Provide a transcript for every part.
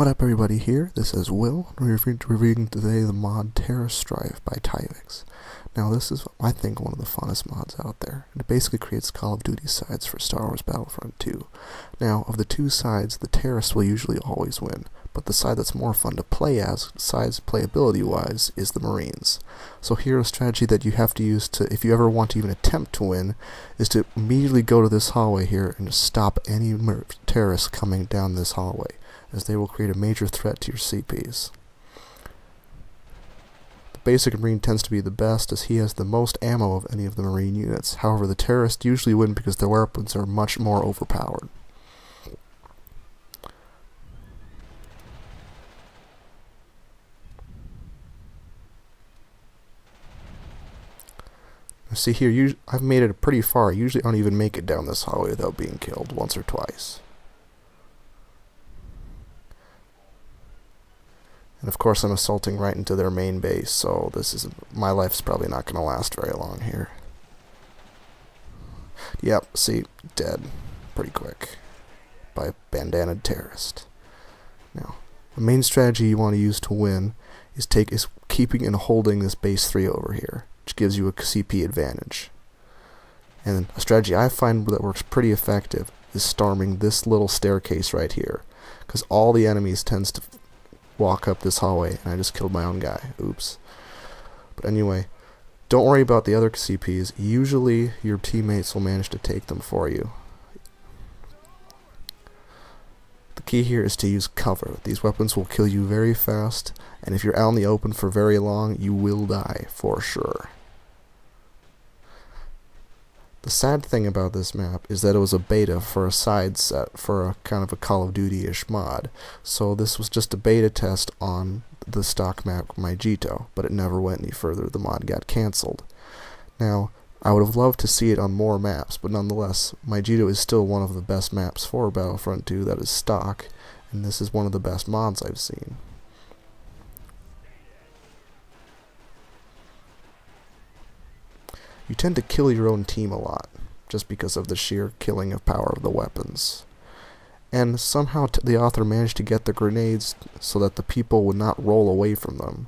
What up everybody, here, this is Will, reviewing today the mod Terra Strife by Tyvix. Now this is, I think, one of the funnest mods out there, and it basically creates Call of Duty sides for Star Wars Battlefront 2. Now, of the two sides, the terrorists will usually always win, but the side that's more fun to play as, sides playability-wise, is the Marines. So here a strategy that you have to use to, if you ever want to even attempt to win, is to immediately go to this hallway here and just stop any terrorists coming down this hallway, as they will create a major threat to your CPs. The basic Marine tends to be the best, as he has the most ammo of any of the Marine units. However, the terrorists usually win because their weapons are much more overpowered. See here, I've made it pretty far. I usually don't even make it down this hallway without being killed once or twice. And of course I'm assaulting right into their main base, so my life's probably not going to last very long here. Yep, see, dead pretty quick by a bandanaed terrorist. Now, the main strategy you want to use to win is keeping and holding this base 3 over here, which gives you a CP advantage. And a strategy I find that works pretty effective is storming this little staircase right here, because all the enemies tends to walk up this hallway, and I just killed my own guy. Oops. But anyway, don't worry about the other CPs. Usually your teammates will manage to take them for you. The key here is to use cover. These weapons will kill you very fast, and if you're out in the open for very long, you will die for sure. The sad thing about this map is that it was a beta for a side set for a kind of a Call of Duty-ish mod. So this was just a beta test on the stock map Maijito, but it never went any further. The mod got cancelled. Now, I would have loved to see it on more maps, but nonetheless, Maijito is still one of the best maps for Battlefront 2 that is stock, and this is one of the best mods I've seen. You tend to kill your own team a lot, just because of the sheer killing of power of the weapons. And somehow the author managed to get the grenades so that the people would not roll away from them.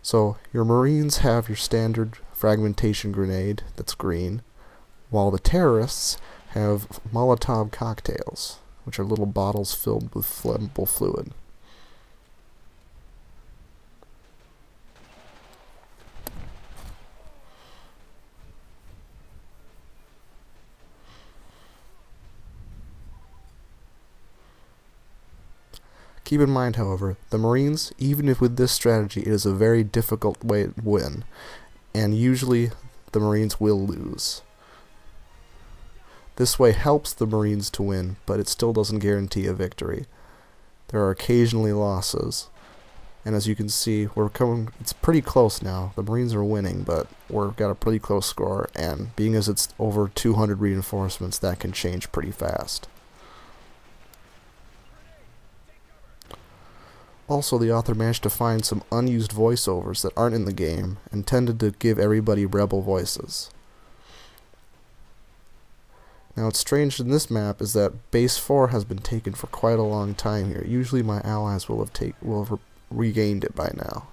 So your Marines have your standard fragmentation grenade that's green, while the terrorists have Molotov cocktails, which are little bottles filled with flammable fluid. Keep in mind, however, the Marines, even if with this strategy, it is a very difficult way to win, and usually the Marines will lose. This way helps the Marines to win, but it still doesn't guarantee a victory. There are occasionally losses, and as you can see, it's pretty close now. The Marines are winning, but we've got a pretty close score, and being as it's over 200 reinforcements, that can change pretty fast. Also, the author managed to find some unused voiceovers that aren't in the game, and tended to give everybody rebel voices. Now, what's strange in this map is that base 4 has been taken for quite a long time here. Usually my allies will have regained it by now.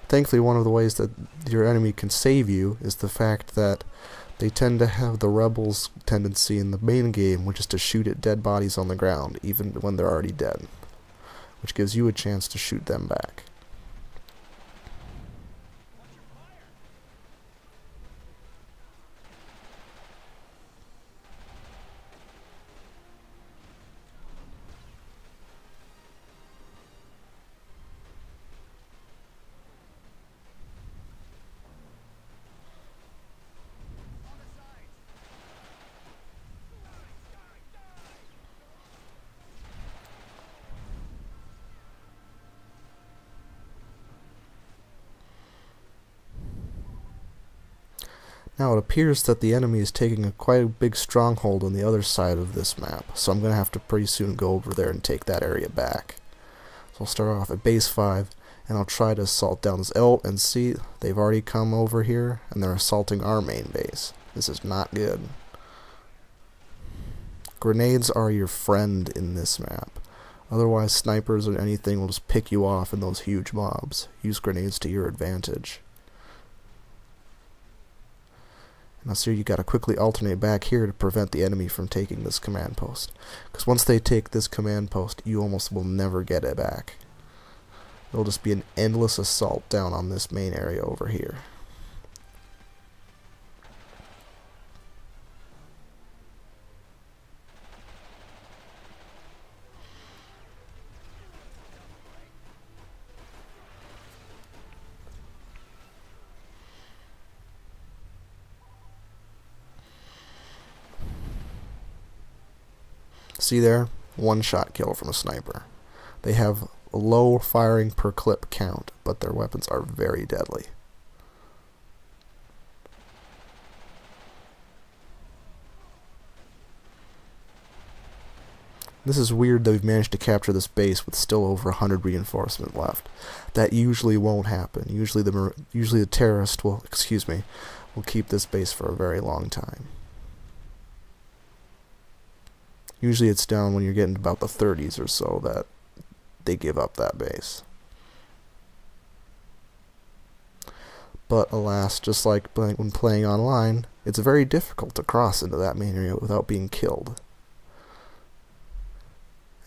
Thankfully, one of the ways that your enemy can save you is the fact that they tend to have the rebels' tendency in the main game, which is to shoot at dead bodies on the ground, even when they're already dead, which gives you a chance to shoot them back. Now it appears that the enemy is taking quite a big stronghold on the other side of this map, so I'm going to have to pretty soon go over there and take that area back. So I'll start off at base 5, and I'll try to assault down this. Oh, and see, they've already come over here, and they're assaulting our main base. This is not good. Grenades are your friend in this map. Otherwise, snipers or anything will just pick you off in those huge mobs. Use grenades to your advantage. Now see, you gotta quickly alternate back here to prevent the enemy from taking this command post. Because once they take this command post, you almost will never get it back. It'll just be an endless assault down on this main area over here. See there? One shot kill from a sniper. They have a low firing per clip count, but their weapons are very deadly. This is weird that we've managed to capture this base with still over 100 reinforcement left. That usually won't happen. Usually the terrorist will keep this base for a very long time. Usually it's down when you're getting to about the 30s or so that they give up that base. But alas, just like when playing online, it's very difficult to cross into that main area without being killed.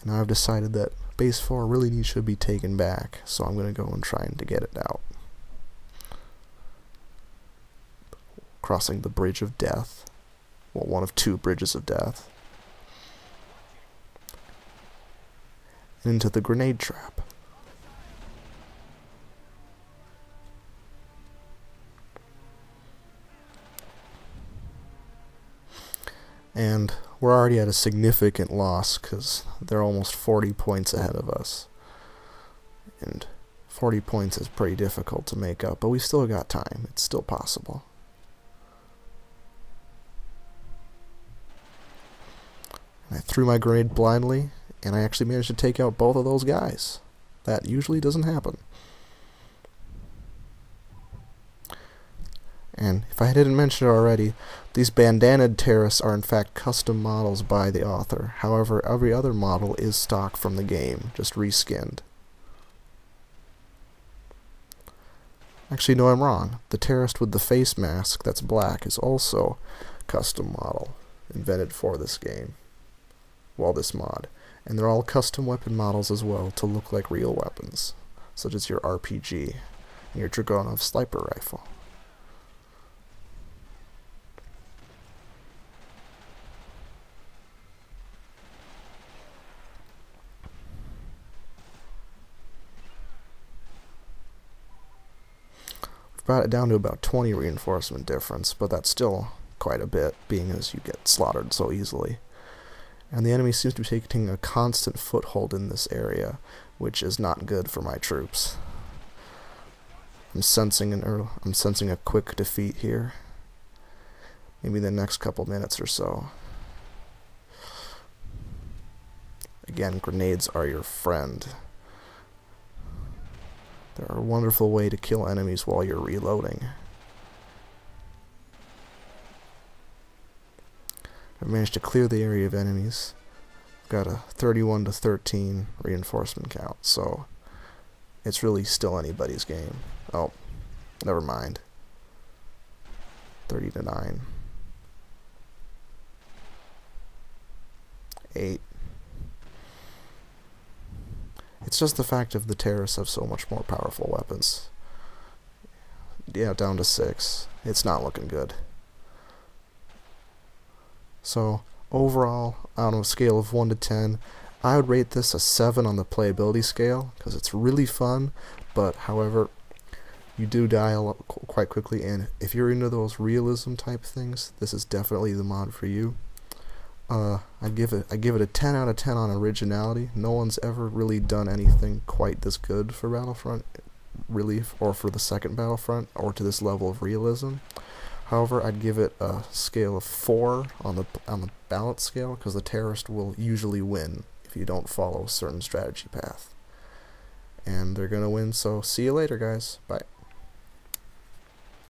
And I've decided that base 4 really should be taken back, so I'm going to go and try to get it out. Crossing the Bridge of Death. Well, one of two bridges of death. Into the grenade trap. And we're already at a significant loss because they're almost 40 points ahead of us. And 40 points is pretty difficult to make up, but we still got time. It's still possible. And I threw my grenade blindly, and I actually managed to take out both of those guys. That usually doesn't happen. And if I didn't mention it already, these bandanaed terrorists are in fact custom models by the author. However, every other model is stock from the game, just reskinned. Actually, no, I'm wrong. The terrorist with the face mask that's black is also a custom model, invented for this game. Well, this mod. And they're all custom weapon models as well to look like real weapons, such as your RPG and your Dragunov sniper rifle. We've brought it down to about 20 reinforcement difference, but that's still quite a bit, being as you get slaughtered so easily. And the enemy seems to be taking a constant foothold in this area, which is not good for my troops. I'm sensing a quick defeat here. Maybe the next couple minutes or so. Again, grenades are your friend. They're a wonderful way to kill enemies while you're reloading. I've managed to clear the area of enemies. Got a 31 to 13 reinforcement count, so it's really still anybody's game. Oh, never mind. 30 to 9. 8. It's just the fact of the terrorists have so much more powerful weapons. Yeah, down to 6. It's not looking good. So, overall, on a scale of 1 to 10, I would rate this a 7 on the playability scale, because it's really fun, but, however, you do die a lot, quite quickly, and if you're into those realism type things, this is definitely the mod for you. I give it a 10 out of 10 on originality. No one's ever really done anything quite this good for Battlefront, really, or for the second Battlefront, or to this level of realism. However, I'd give it a scale of 4 on the ballot scale, because the terrorist will usually win if you don't follow a certain strategy path. and they're gonna win. So see you later, guys. Bye.